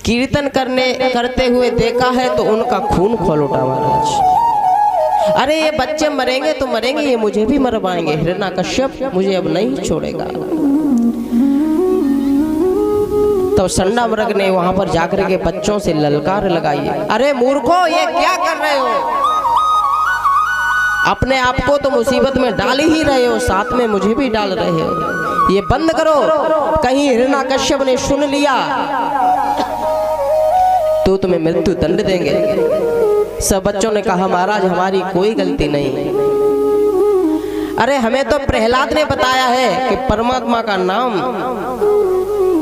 कीर्तन करते हुए देखा है तो उनका खून खोल उठा महाराज। अरे ये बच्चे मरेंगे तो मरेंगे, ये मुझे भी मरवाएंगे, हिरण्यकश्यप मुझे अब नहीं छोड़ेगा। तो संडा मृग ने वहां पर जाकर के बच्चों से ललकार लगाई, अरे मूर्खों ये क्या कर रहे हो, अपने आप को तो मुसीबत में डाल ही रहे हो, साथ में मुझे भी डाल रहे हो, ये बंद करो, कहीं हिरण्यकश्यप ने सुन लिया तो तुम्हें मृत्यु दंड देंगे। सब बच्चों ने कहा महाराज हमारी कोई गलती नहीं। अरे हमें तो प्रहलाद ने बताया है कि परमात्मा का नाम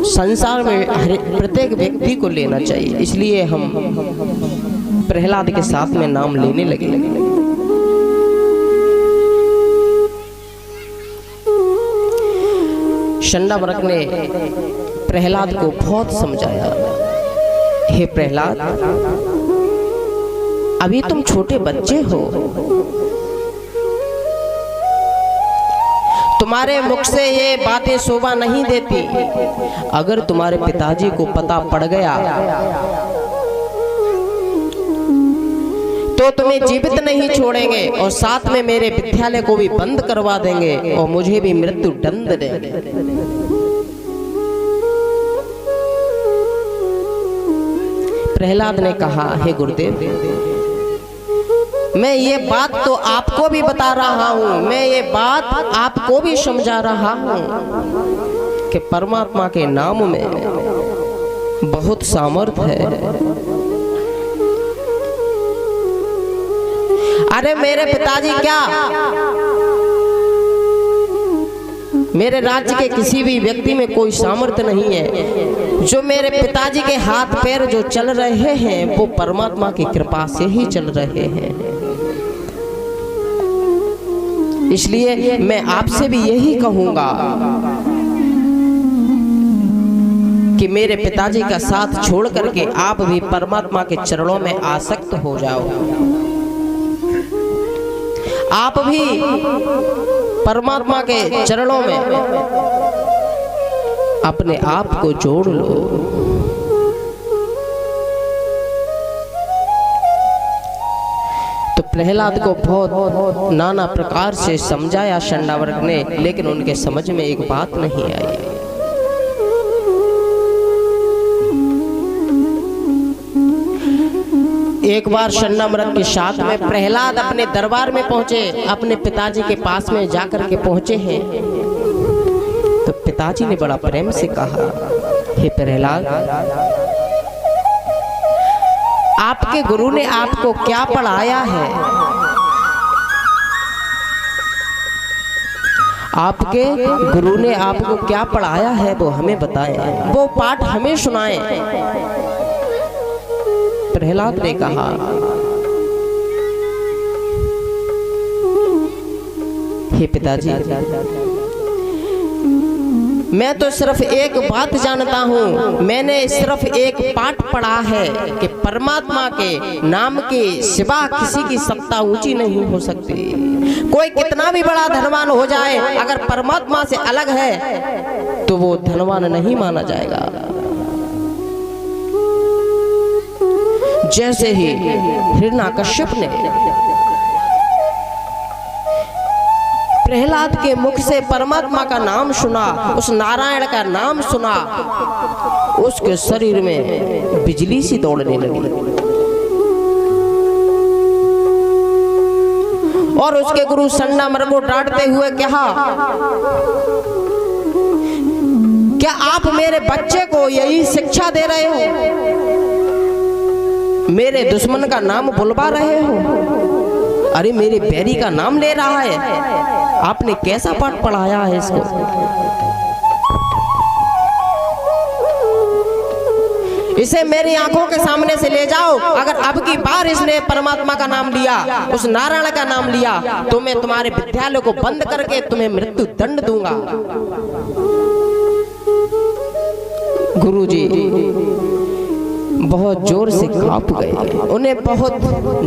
संसार में प्रत्येक व्यक्ति को लेना चाहिए, इसलिए हम प्रहलाद के साथ में नाम लेने लगे। संडा मृग ने प्रहलाद को बहुत समझाया, हे प्रहलाद अभी तुम छोटे बच्चे हो, तुम्हारे मुख से ये बातें शोभा नहीं देती, अगर तुम्हारे पिताजी को पता पड़ गया तो तुम्हें जीवित नहीं छोड़ेंगे और साथ में मेरे विद्यालय को भी बंद करवा देंगे और मुझे भी मृत्यु दंड देंगे। प्रहलाद ने कहा, हे गुरुदेव मैं ये बात तो आपको भी बता रहा हूं, मैं ये बात आपको भी समझा रहा हूं कि परमात्मा के नाम में बहुत सामर्थ्य है। अरे मेरे पिताजी क्या, मेरे राज्य के किसी भी व्यक्ति में कोई सामर्थ्य नहीं है, जो मेरे पिताजी के हाथ पैर जो चल रहे हैं वो परमात्मा की कृपा से ही चल रहे हैं। इसलिए मैं आपसे भी यही कहूंगा कि मेरे पिताजी का साथ छोड़ करके आप भी परमात्मा के चरणों में आसक्त हो जाओ, आप भी परमात्मा के चरणों में अपने आप को जोड़ लो। तो प्रहलाद को बहुत नाना प्रकार से समझाया संडा मृग ने, लेकिन उनके समझ में एक बात नहीं आई। एक बार संडा मृग के साथ में प्रहलाद अपने दरबार में पहुंचे, अपने पिताजी के पास में जाकर के पहुंचे हैं। तो पिताजी ने बड़ा प्रेम से कहा, हे प्रहलाद आपके गुरु ने आपको क्या पढ़ाया है, आपके गुरु ने आपको क्या पढ़ाया है वो हमें बताएं, वो पाठ हमें सुनाएं। प्रहलाद ने कहा, हे पिताजी मैं तो सिर्फ एक बात जानता हूँ, मैंने सिर्फ एक पाठ पढ़ा है कि परमात्मा के नाम के सिवा किसी की सत्ता ऊंची नहीं हो सकती। कोई कितना भी बड़ा धनवान हो जाए, अगर परमात्मा से अलग है तो वो धनवान नहीं माना जाएगा। जैसे ही हिरण्यकश्यप ने प्रहलाद के मुख से परमात्मा का नाम सुना, उस नारायण का नाम सुना, उसके शरीर में बिजली सी दौड़ने लगी और उसके गुरु संडा मृग को डांटते हुए कहा, क्या आप मेरे बच्चे को यही शिक्षा दे रहे हो, मेरे दुश्मन का नाम बुलवा रहे हो, अरे मेरे बैरी का नाम ले रहा है, आपने कैसा पाठ पढ़ाया है इसको। इसे मेरी आंखों के सामने से ले जाओ, अगर अब की बार इसने परमात्मा का नाम लिया, उस नारायण का नाम लिया, तो मैं तुम्हारे विद्यालय को बंद करके तुम्हें मृत्यु दंड दूंगा। गुरुजी बहुत जोर से कांप गए, उन्हें बहुत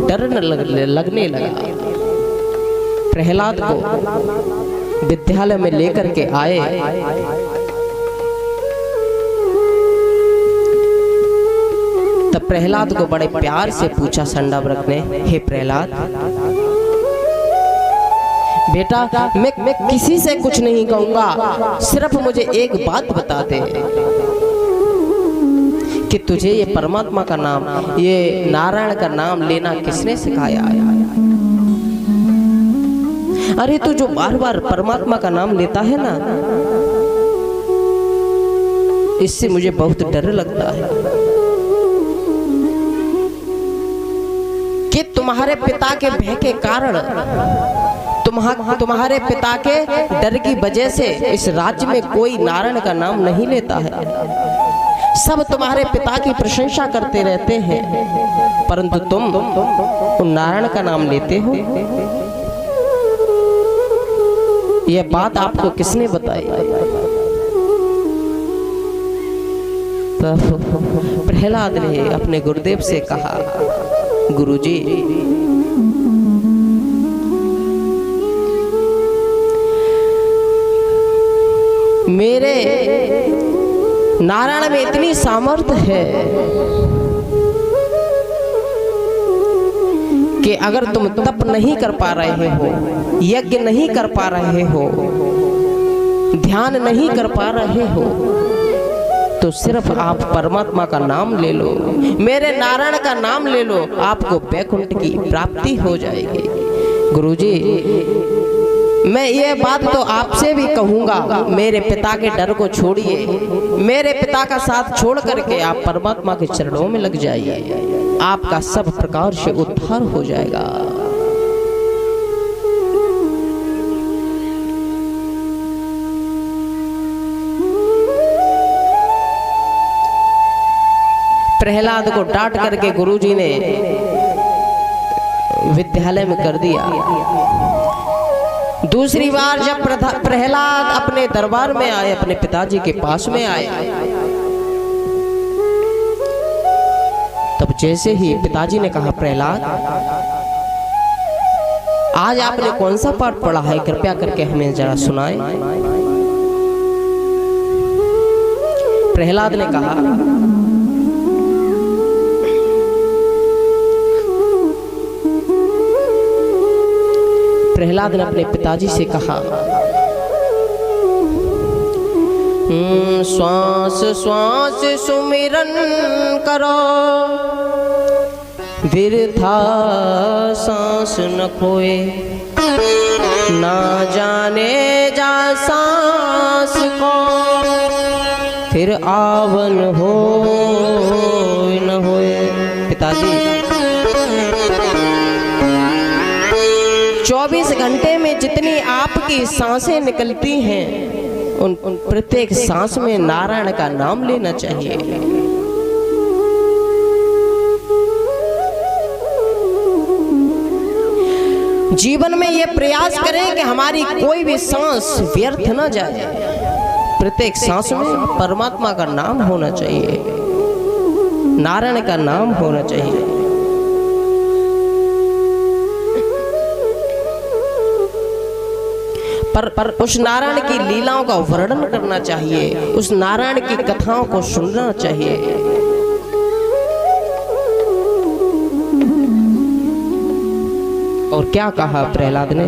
डर लगने लगा। प्रहलाद को विद्यालय में लेकर के आए तब प्रहलाद को बड़े प्यार से पूछा संडावृत ने, हे प्रहलाद बेटा, मैं किसी से कुछ नहीं कहूंगा, सिर्फ मुझे एक बात बता दे कि तुझे ये परमात्मा का नाम, ये नारायण का नाम लेना किसने सिखाया? अरे तू जो बार बार परमात्मा का नाम लेता है ना, इससे मुझे बहुत डर लगता है कि तुम्हारे पिता के भय के कारण, तुम्हारे पिता के डर की वजह से इस राज्य में कोई नारायण का नाम नहीं लेता है। सब तुम्हारे पिता की प्रशंसा करते रहते हैं, परंतु तुम उन नारायण का नाम लेते हो। यह बात आपको किसने बताई? प्रहलाद ने अपने गुरुदेव से कहा, गुरुजी मेरे नारायण में इतनी सामर्थ्य है कि अगर तुम तप नहीं कर पा रहे हो, यज्ञ नहीं कर पा रहे हो, ध्यान नहीं कर पा रहे हो, तो सिर्फ आप परमात्मा का नाम ले लो, मेरे नारायण का नाम ले लो, आपको वैकुंठ की प्राप्ति हो जाएगी। गुरुजी मैं ये बात तो आपसे भी कहूंगा, मेरे पिता के डर को छोड़िए, मेरे पिता का साथ छोड़ करके आप परमात्मा के चरणों में लग जाइए, आपका सब प्रकार से उद्धार हो जाएगा। प्रहलाद को डांट करके गुरुजी ने विद्यालय में कर दिया। दूसरी बार जब प्रहलाद अपने दरबार में आए, अपने पिताजी के पास में आए, तब जैसे ही पिताजी ने कहा, प्रहलाद आज आपने कौन सा पाठ पढ़ा है, कृपया करके हमें जरा सुनाएं। प्रहलाद ने कहा, प्रहलाद ने अपने पिताजी से कहा, श्वास श्वास सुमिरन करो, वृथा सांस न खोए, ना जाने जा सांस को, फिर आवन हो न होए। पिताजी 24 घंटे में जितनी आपकी सांसें निकलती हैं, उन प्रत्येक सांस में नारायण का नाम लेना चाहिए। जीवन में ये प्रयास करें कि हमारी कोई भी सांस व्यर्थ न जाए, प्रत्येक सांस में परमात्मा का नाम होना चाहिए, नारायण का नाम होना चाहिए। पर उस नारायण की लीलाओं का वर्णन करना चाहिए, उस नारायण की कथाओं को सुनना चाहिए। और क्या कहा प्रहलाद ने?